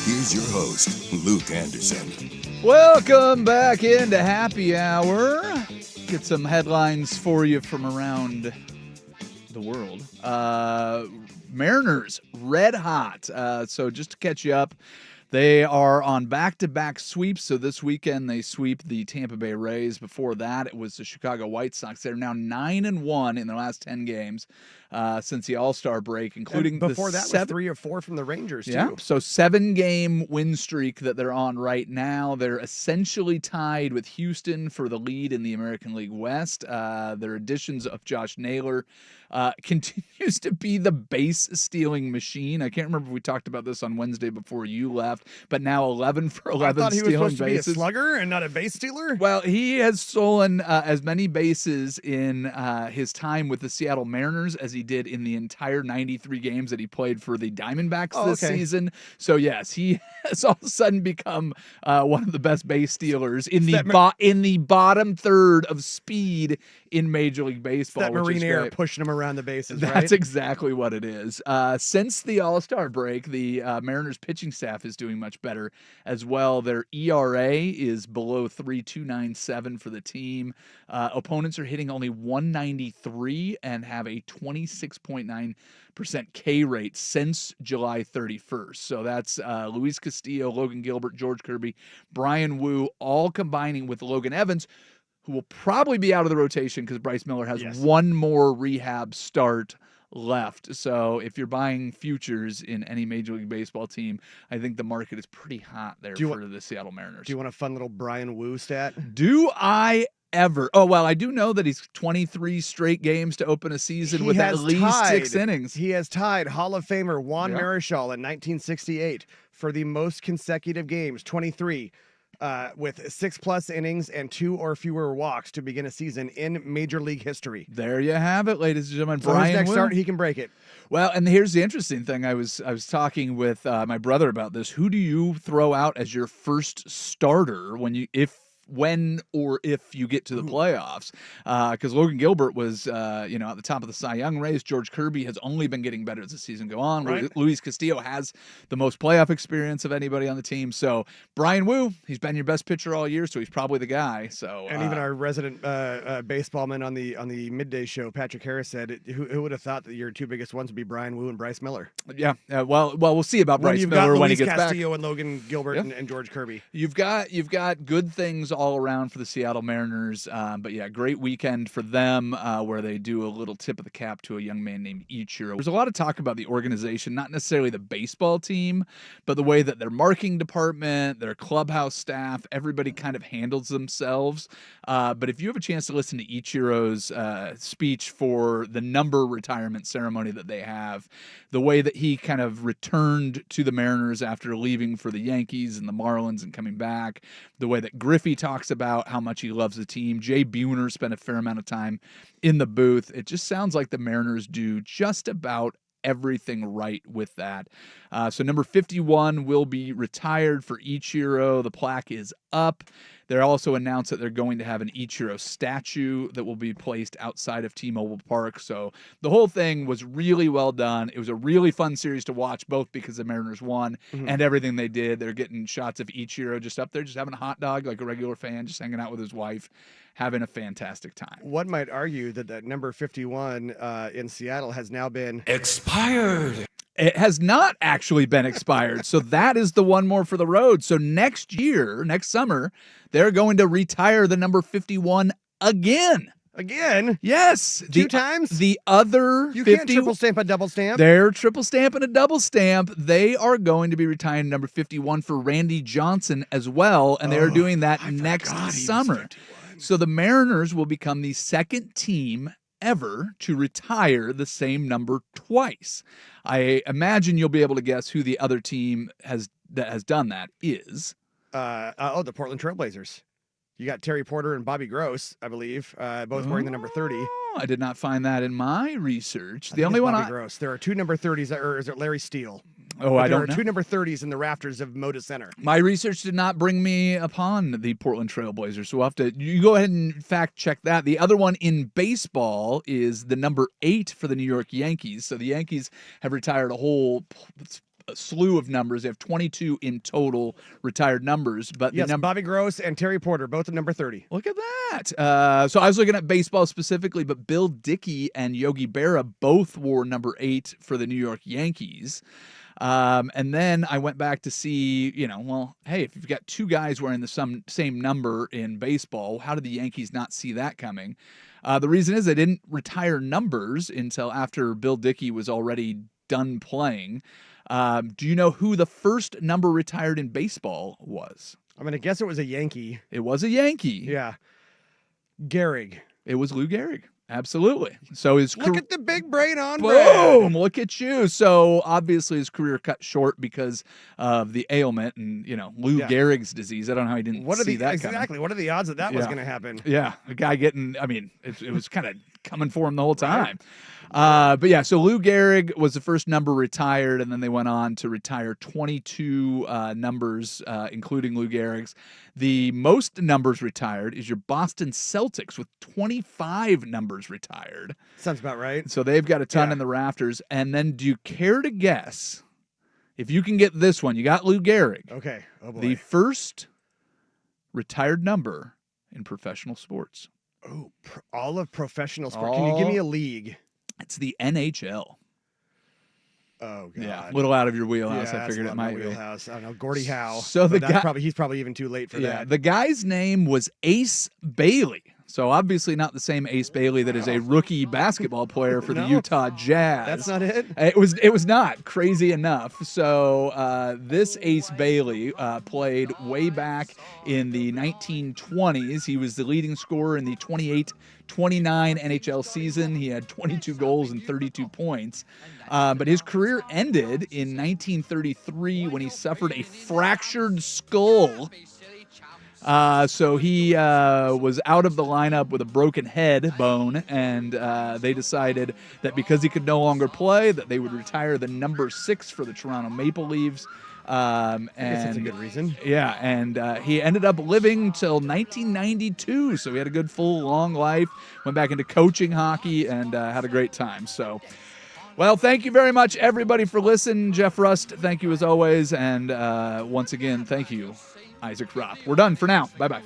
Here's your host, Luke Anderson. Welcome back into Happy Hour. Get some headlines for you from around the world. Mariners, red hot. So just to catch you up, they are on back-to-back sweeps. So this weekend they sweep the Tampa Bay Rays. Before that, it was the Chicago White Sox. They're now 9-1 in their last 10 games since the All-Star break, including and before that was 3 or 4 from the Rangers, too. Yeah, so 7-game win streak that they're on right now. They're essentially tied with Houston for the lead in the American League West. Their additions of Josh Naylor continues to be the base-stealing machine. I can't remember if we talked about this on Wednesday before you left, but now 11 for 11 I thought he was stealing supposed to bases. be a slugger and not a base stealer? Well, he has stolen as many bases in his time with the Seattle Mariners as he did in the entire 93 games that he played for the Diamondbacks this season. So, yes, he has all of a sudden become one of the best base stealers in the bottom third of speed in Major League Baseball. That Marine Air pushing him around the bases, right? That's exactly what it is. Since the All-Star break, the Mariners pitching staff is doing much better as well. Their ERA is below 3.297 for the team. Opponents are hitting only 193 and have a 26.9% K rate since July 31st. So that's Luis Castillo, Logan Gilbert, George Kirby, Brian Wu, all combining with Logan Evans, who will probably be out of the rotation because Bryce Miller has one more rehab start left. So if you're buying futures in any Major League Baseball team, I think the market is pretty hot there for the Seattle Mariners. Do you want a fun little Brian Wu stat? Do I ever? Oh, well, I do know that he's 23 straight games to open a season with at least 6 innings. He has tied Hall of Famer Juan Marichal in 1968 for the most consecutive games, 23. With 6+ innings and 2 or fewer walks to begin a season in Major League history. There you have it, ladies and gentlemen. So his next start, he can break it. Well, and here's the interesting thing. I was talking with my brother about this. Who do you throw out as your first starter when or if you get to the playoffs? Because Logan Gilbert was, at the top of the Cy Young race. George Kirby has only been getting better as the season go on. Right. Luis Castillo has the most playoff experience of anybody on the team. So Brian Wu, he's been your best pitcher all year, so he's probably the guy. So and even our resident baseballman on the midday show, Patrick Harris, said, "Who would have thought that your two biggest ones would be Brian Wu and Bryce Miller?" Yeah. Well, we'll see about Bryce Miller when he gets back. Castillo and Logan Gilbert and George Kirby. You've got good things all around for the Seattle Mariners, but yeah, great weekend for them where they do a little tip of the cap to a young man named Ichiro. There's a lot of talk about the organization, not necessarily the baseball team, but the way that their marketing department, their clubhouse staff, everybody kind of handles themselves. But if you have a chance to listen to Ichiro's speech for the number retirement ceremony that they have, the way that he kind of returned to the Mariners after leaving for the Yankees and the Marlins and coming back, the way that Griffey talks about how much he loves the team. Jay Buhner spent a fair amount of time in the booth. It just sounds like the Mariners do just about everything right with that. So number 51 will be retired for Ichiro. The plaque is up. They also announced that they're going to have an Ichiro statue that will be placed outside of T-Mobile Park. So the whole thing was really well done. It was a really fun series to watch, both because the Mariners won and everything they did. They're getting shots of Ichiro just up there, just having a hot dog like a regular fan, just hanging out with his wife, having a fantastic time. One might argue that number 51 in Seattle has now been Expired. It has not actually been expired. So that is the one more for the road. So next summer, they're going to retire the number 51 again. Again? Yes. Two times? The other You can't triple stamp a double stamp. They're triple stamp and a double stamp. They are going to be retiring number 51 for Randy Johnson as well, and they're doing that next summer. So the Mariners will become the second team ever to retire the same number twice. I imagine you'll be able to guess who the other team has done that is. The Portland Trailblazers. You got Terry Porter and Bobby Gross, I believe, both wearing the number 30. I did not find that in my research. The only one Gross. There are two number 30s, or is it Larry Steele? Oh, I don't know. There are two number 30s in the rafters of Moda Center. My research did not bring me upon the Portland Trailblazers, so we'll have to. You go ahead and fact check that. The other one in baseball is the number 8 for the New York Yankees. So the Yankees have retired a whole slew of numbers. They have 22 in total retired numbers. But yes, Bobby Gross and Terry Porter, both at number 30. Look at that. So I was looking at baseball specifically, but Bill Dickey and Yogi Berra both wore number 8 for the New York Yankees. And then I went back to see, hey, if you've got two guys wearing the same number in baseball, how did the Yankees not see that coming? The reason is they didn't retire numbers until after Bill Dickey was already done playing. Do you know who the first number retired in baseball was? I'm going to guess it was a Yankee. It was a Yankee. Yeah. Gehrig. It was Lou Gehrig. Absolutely. So look at the big brain on boom! Brad. Look at you. So obviously his career cut short because of the ailment and Lou Gehrig's disease. I don't know how he didn't see that exactly. coming. What are the odds that was going to happen? Yeah, a guy getting. I mean, it was kind of coming for him the whole time. But yeah, so Lou Gehrig was the first number retired, and then they went on to retire 22 numbers, including Lou Gehrig's. The most numbers retired is your Boston Celtics with 25 numbers retired. Sounds about right. So they've got a ton in the rafters. And then do you care to guess, if you can get this one, you got Lou Gehrig. Okay. Oh, boy. The first retired number in professional sports. Oh, all of professional sport. Can you give me a league? It's the NHL. Oh, God. Yeah, a little out of your wheelhouse. Yeah, I figured it might be. Wheelhouse. I don't know, Gordie Howe. So he's probably even too late for that. The guy's name was Ace Bailey. So obviously not the same Ace Bailey that is a rookie basketball player for the Utah Jazz. That's not it? It was not, crazy enough. So this Ace Bailey played way back in the 1920s. He was the leading scorer in the 28-29 NHL season. He had 22 goals and 32 points. But his career ended in 1933 when he suffered a fractured skull. So he was out of the lineup with a broken head bone, and they decided that because he could no longer play, that they would retire the number 6 for the Toronto Maple Leafs. I guess that's a good reason. Yeah, and he ended up living till 1992, so he had a good, full, long life, went back into coaching hockey, and had a great time. So, well, thank you very much, everybody, for listening. Jeff Rust, thank you as always, and once again, thank you, Isaac Ropp. We're done for now. Bye-bye.